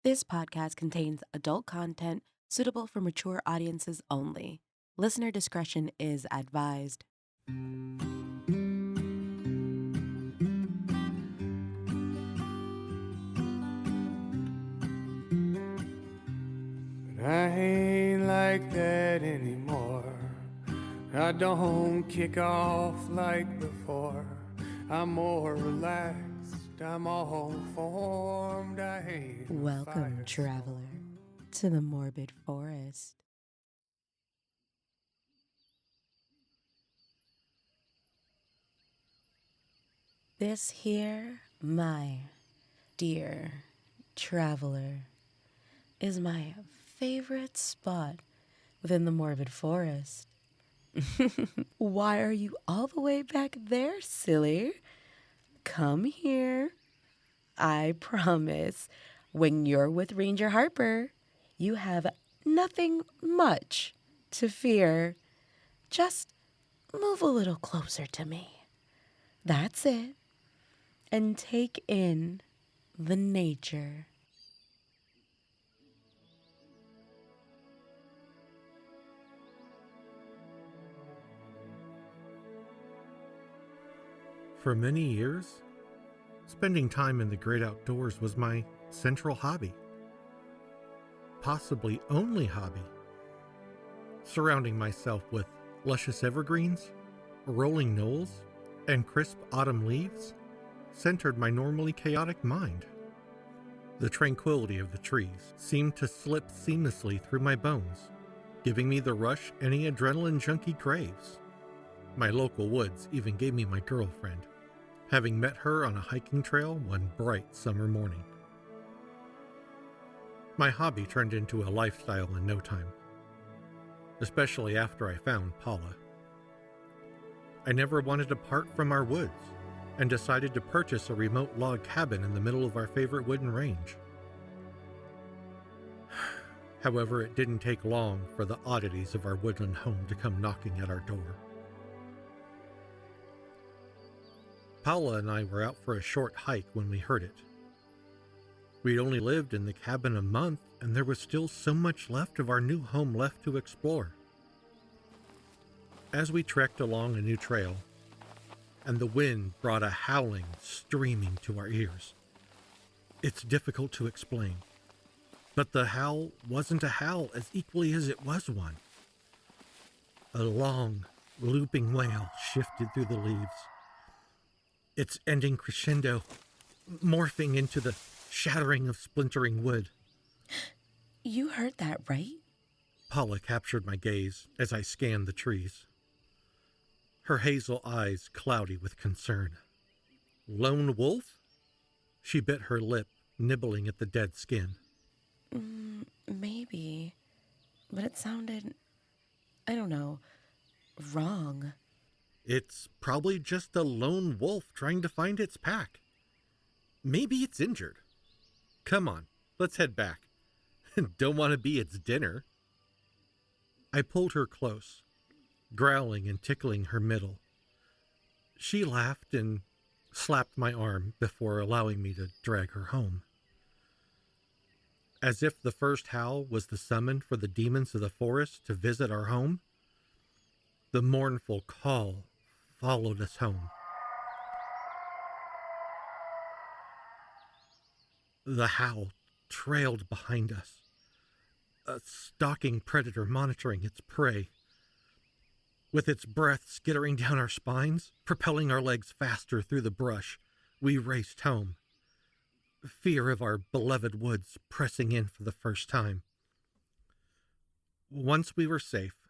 This podcast contains adult content suitable for mature audiences only. Listener discretion is advised. But I ain't like that anymore. I don't kick off like before. I'm more relaxed. I'm all formed. I hate Welcome, traveler, to the Morbid Forest. This here, my dear traveler, is my favorite spot within the Morbid Forest. Why are you all the way back there, silly? Come here. I promise, when you're with Ranger Harper, you have nothing much to fear. Just move a little closer to me. That's it. And take in the nature. For many years, spending time in the great outdoors was my central hobby. Possibly only hobby. Surrounding myself with luscious evergreens, rolling knolls, and crisp autumn leaves centered my normally chaotic mind. The tranquility of the trees seemed to slip seamlessly through my bones, giving me the rush any adrenaline junkie craves. My local woods even gave me my girlfriend, having met her on a hiking trail one bright summer morning. My hobby turned into a lifestyle in no time, especially after I found Paula. I never wanted to part from our woods and decided to purchase a remote log cabin in the middle of our favorite wooden range. However, it didn't take long for the oddities of our woodland home to come knocking at our door. Paula and I were out for a short hike when we heard it. We'd only lived in the cabin a month, and there was still so much left of our new home left to explore. As we trekked along a new trail, and the wind brought a howling streaming to our ears. It's difficult to explain, but the howl wasn't a howl as equally as it was one. A long, looping wail shifted through the leaves, its ending crescendo, morphing into the shattering of splintering wood. You heard that, right? Paula captured my gaze as I scanned the trees, her hazel eyes cloudy with concern. Lone wolf? She bit her lip, nibbling at the dead skin. Maybe, but it sounded, I don't know, wrong. It's probably just a lone wolf trying to find its pack. Maybe it's injured. Come on, let's head back. Don't want to be its dinner. I pulled her close, growling and tickling her middle. She laughed and slapped my arm before allowing me to drag her home. As if the first howl was the summon for the demons of the forest to visit our home, the mournful call followed us home. The howl trailed behind us, a stalking predator monitoring its prey. With its breath skittering down our spines, propelling our legs faster through the brush, we raced home. Fear of our beloved woods pressing in for the first time. Once we were safe,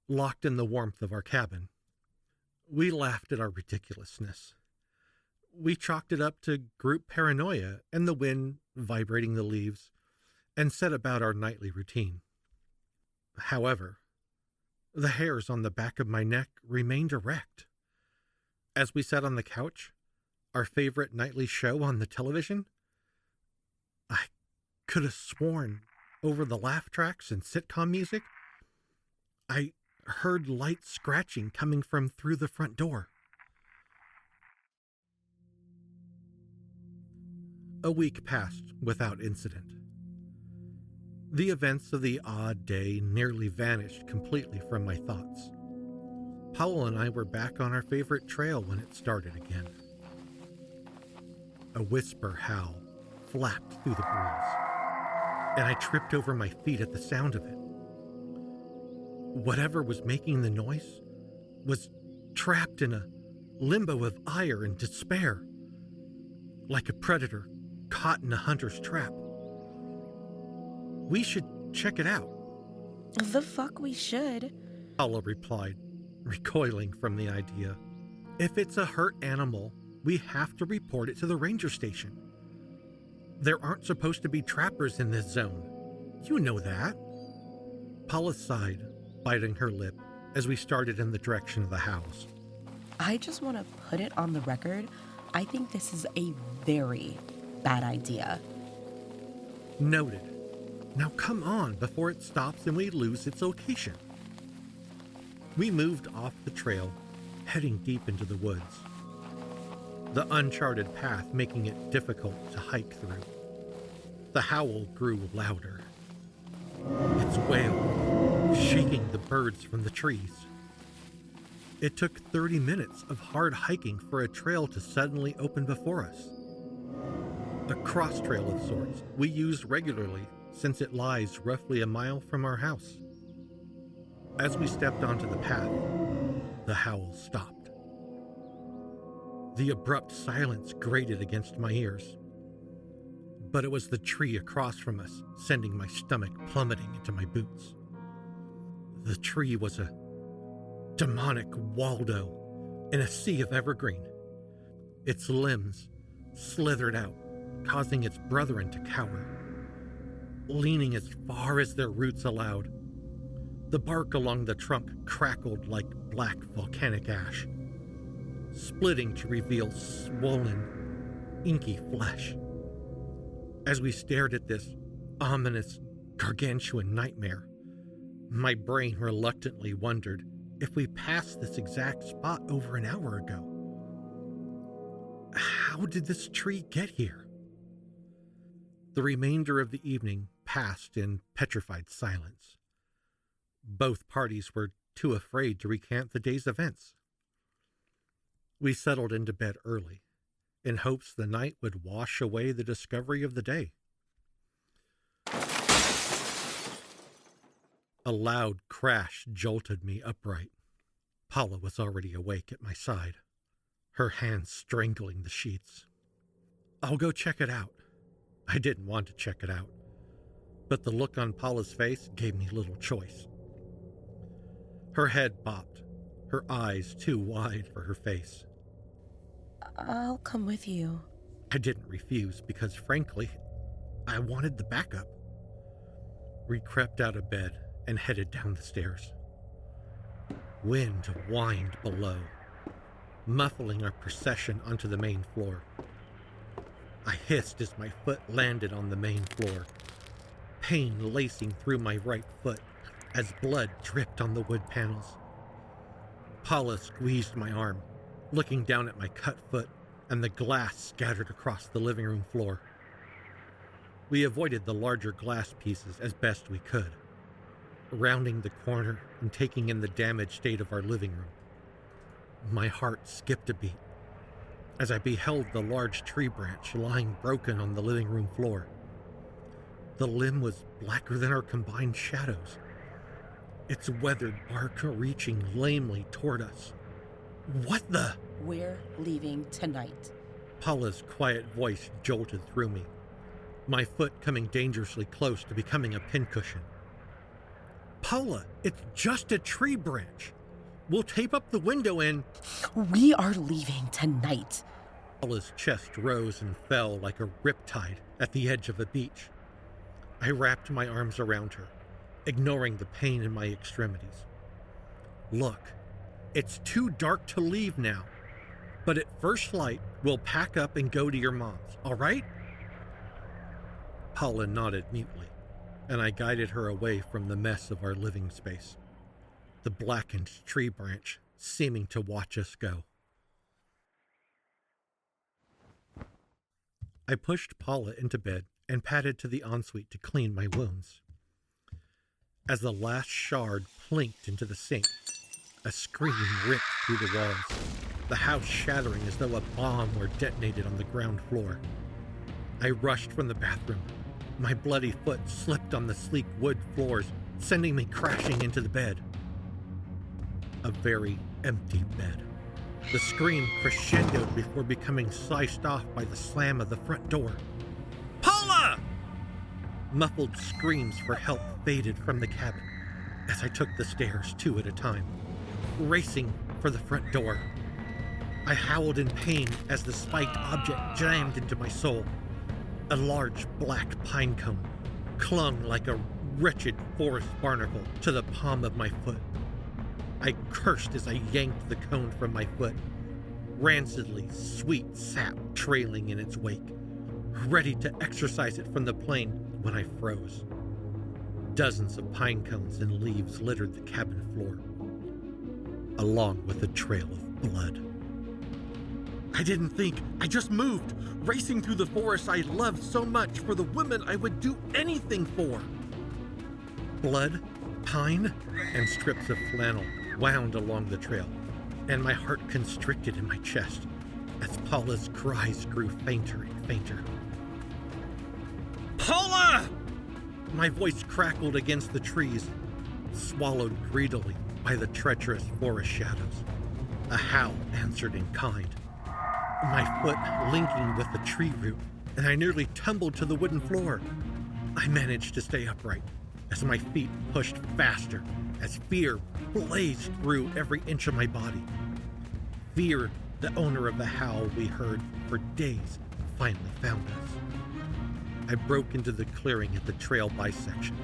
locked in the warmth of our cabin, we laughed at our ridiculousness. We chalked it up to group paranoia and the wind vibrating the leaves, and set about our nightly routine. However, the hairs on the back of my neck remained erect. As we sat on the couch, our favorite nightly show on the television, I could have sworn over the laugh tracks and sitcom music, I heard light scratching coming from through the front door. A week passed without incident. The events of the odd day nearly vanished completely from my thoughts. Powell and I were back on our favorite trail when it started again. A whisper howl flapped through the breeze, and I tripped over my feet at the sound of it. Whatever was making the noise was trapped in a limbo of ire and despair, like a predator caught in a hunter's trap. We should check it out. The fuck we should, Paula replied, recoiling from the idea. If it's a hurt animal, we have to report it to the ranger station. There aren't supposed to be trappers in this zone. You know that. Paula sighed, biting her lip, as we started in the direction of the house. I just want to put it on the record. I think this is a very bad idea. Noted. Now come on before it stops and we lose its location. We moved off the trail, heading deep into the woods, the uncharted path making it difficult to hike through. The howl grew louder, its wail shaking the birds from the trees. It took 30 minutes of hard hiking for a trail to suddenly open before us. A cross trail of sorts we use regularly since it lies roughly a mile from our house. As we stepped onto the path, the howl stopped. The abrupt silence grated against my ears, but it was the tree across from us sending my stomach plummeting into my boots. The tree was a demonic Waldo in a sea of evergreen. Its limbs slithered out, causing its brethren to cower, leaning as far as their roots allowed. The bark along the trunk crackled like black volcanic ash, splitting to reveal swollen, inky flesh. As we stared at this ominous, gargantuan nightmare, my brain reluctantly wondered if we passed this exact spot over an hour ago. How did this tree get here? The remainder of the evening passed in petrified silence. Both parties were too afraid to recant the day's events. We settled into bed early, in hopes the night would wash away the discovery of the day. A loud crash jolted me upright. Paula was already awake at my side, her hands strangling the sheets. I'll go check it out. I didn't want to check it out, but the look on Paula's face gave me little choice. Her head bobbed, her eyes too wide for her face. I'll come with you. I didn't refuse because, frankly, I wanted the backup. We crept out of bed and headed down the stairs. Wind whined below, muffling our procession onto the main floor. I hissed as my foot landed on the main floor, pain lacing through my right foot as blood dripped on the wood panels. Paula squeezed my arm, looking down at my cut foot and the glass scattered across the living room floor. We avoided the larger glass pieces as best we could, rounding the corner and taking in the damaged state of our living room. My heart skipped a beat as I beheld the large tree branch lying broken on the living room floor. The limb was blacker than our combined shadows, its weathered bark reaching lamely toward us. What the? We're leaving tonight. Paula's quiet voice jolted through me, my foot coming dangerously close to becoming a pincushion. Paula, it's just a tree branch. We'll tape up the window and... We are leaving tonight. Paula's chest rose and fell like a riptide at the edge of a beach. I wrapped my arms around her, ignoring the pain in my extremities. Look, it's too dark to leave now, but at first light, we'll pack up and go to your mom's, all right? Paula nodded mutely, and I guided her away from the mess of our living space, the blackened tree branch seeming to watch us go. I pushed Paula into bed and padded to the ensuite to clean my wounds. As the last shard plinked into the sink, a scream ripped through the walls, the house shattering as though a bomb were detonated on the ground floor. I rushed from the bathroom. My bloody foot slipped on the sleek wood floors, sending me crashing into the bed. A very empty bed. The scream crescendoed before becoming sliced off by the slam of the front door. Paula! Muffled screams for help faded from the cabin as I took the stairs 2 at a time, racing for the front door. I howled in pain as the spiked object jammed into my soul. A large black pine cone clung like a wretched forest barnacle to the palm of my foot. I cursed as I yanked the cone from my foot, rancidly sweet sap trailing in its wake, ready to exorcise it from the plane when I froze. Dozens of pine cones and leaves littered the cabin floor, along with a trail of blood. I didn't think, I just moved, racing through the forest I loved so much for the women I would do anything for. Blood, pine, and strips of flannel wound along the trail, and my heart constricted in my chest as Paula's cries grew fainter and fainter. Paula! My voice crackled against the trees, swallowed greedily by the treacherous forest shadows. A howl answered in kind, my foot linking with the tree root, and I nearly tumbled to the wooden floor. I managed to stay upright as my feet pushed faster, as fear blazed through every inch of my body. Fear, the owner of the howl we heard for days, finally found us. I broke into the clearing at the trail bisection,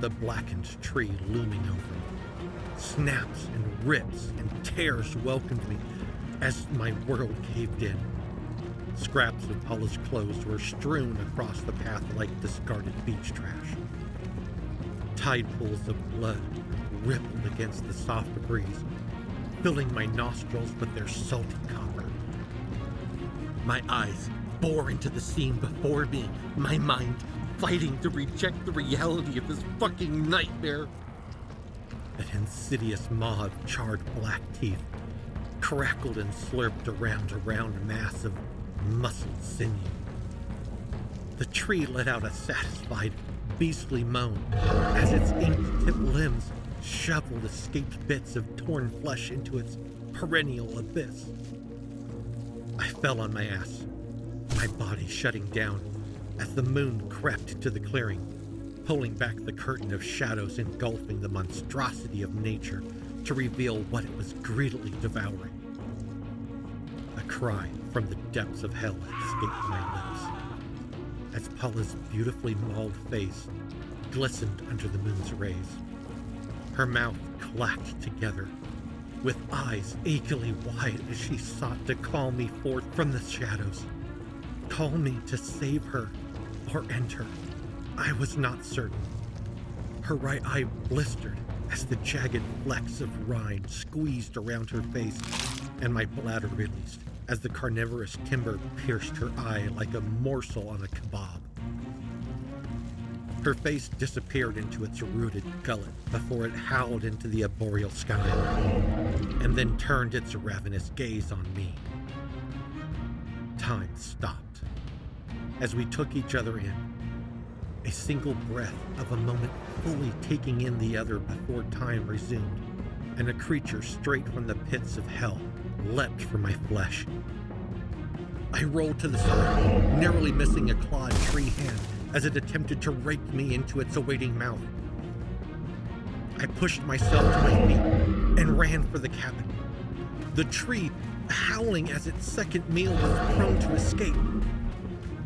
the blackened tree looming over me. Snaps and rips and tears welcomed me as my world caved in. Scraps of Paula's clothes were strewn across the path like discarded beach trash. Tide pools of blood rippled against the soft breeze, filling my nostrils with their salty copper. My eyes bore into the scene before me, my mind fighting to reject the reality of this fucking nightmare. An insidious maw of charred black teeth crackled and slurped around a round mass of muscled sinew. The tree let out a satisfied, beastly moan as its ink-tipped limbs shoveled escaped bits of torn flesh into its perennial abyss. I fell on my ass, my body shutting down as the moon crept into the clearing, pulling back the curtain of shadows engulfing the monstrosity of nature to reveal what it was greedily devouring. A cry from the depths of hell escaped my lips as Paula's beautifully mauled face glistened under the moon's rays. Her mouth clacked together, with eyes achingly wide as she sought to call me forth from the shadows. Call me to save her or end her. I was not certain. Her right eye blistered as the jagged flecks of rind squeezed around her face, and my bladder released as the carnivorous timber pierced her eye like a morsel on a kebab. Her face disappeared into its rooted gullet before it howled into the arboreal sky, and then turned its ravenous gaze on me. Time stopped as we took each other in, a single breath of a moment fully taking in the other before time resumed, and a creature straight from the pits of hell leapt for my flesh. I rolled to the side, narrowly missing a clawed tree hand as it attempted to rake me into its awaiting mouth. I pushed myself to my feet and ran for the cabin, the tree howling as its second meal was prone to escape.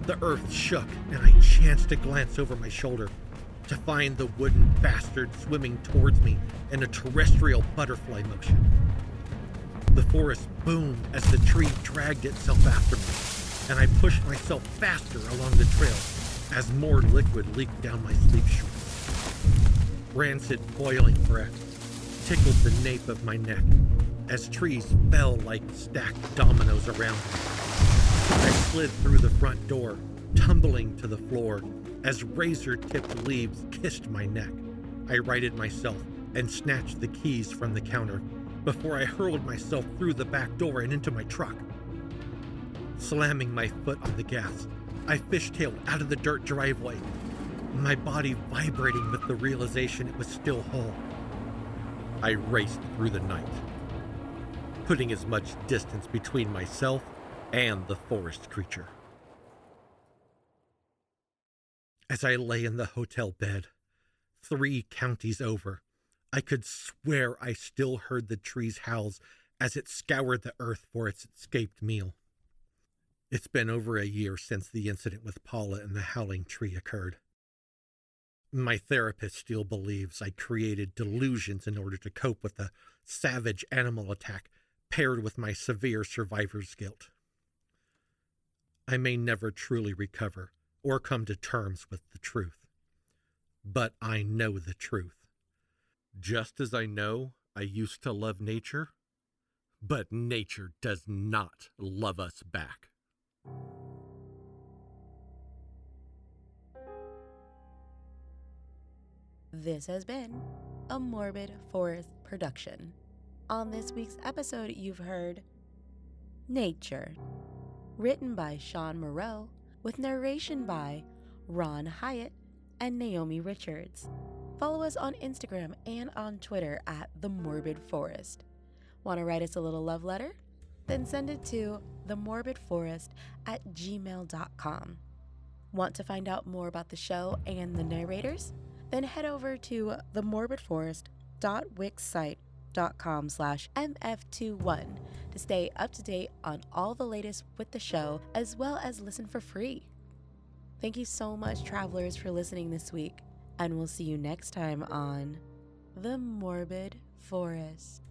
The earth shook, and I chanced to glance over my shoulder to find the wooden bastard swimming towards me in a terrestrial butterfly motion. The forest boomed as the tree dragged itself after me, and I pushed myself faster along the trail as more liquid leaked down my sleeve shorts. Rancid, boiling breath tickled the nape of my neck as trees fell like stacked dominoes around me. I slid through the front door, tumbling to the floor as razor-tipped leaves kissed my neck. I righted myself and snatched the keys from the counter before I hurled myself through the back door and into my truck. Slamming my foot on the gas, I fishtailed out of the dirt driveway, my body vibrating with the realization it was still whole. I raced through the night, putting as much distance between myself and the forest creature. As I lay in the hotel bed, 3 counties over, I could swear I still heard the tree's howls as it scoured the earth for its escaped meal. It's been over a year since the incident with Paula and the howling tree occurred. My therapist still believes I created delusions in order to cope with the savage animal attack paired with my severe survivor's guilt. I may never truly recover or come to terms with the truth, but I know the truth. Just as I know I used to love nature, but nature does not love us back. This has been a Morbid Forest production. On this week's episode, you've heard Nature, written by Shawn Moreau, with narration by Ron Hyatt and Naomi Richards. Follow us on Instagram and on Twitter at The Morbid Forest. Want to write us a little love letter? Then send it to themorbidforest@gmail.com. Want to find out more about the show and the narrators? Then head over to themorbidforest.wixsite.com/mf21 to stay up to date on all the latest with the show, as well as listen for free. Thank you so much, travelers, for listening this week, and we'll see you next time on The Morbid Forest.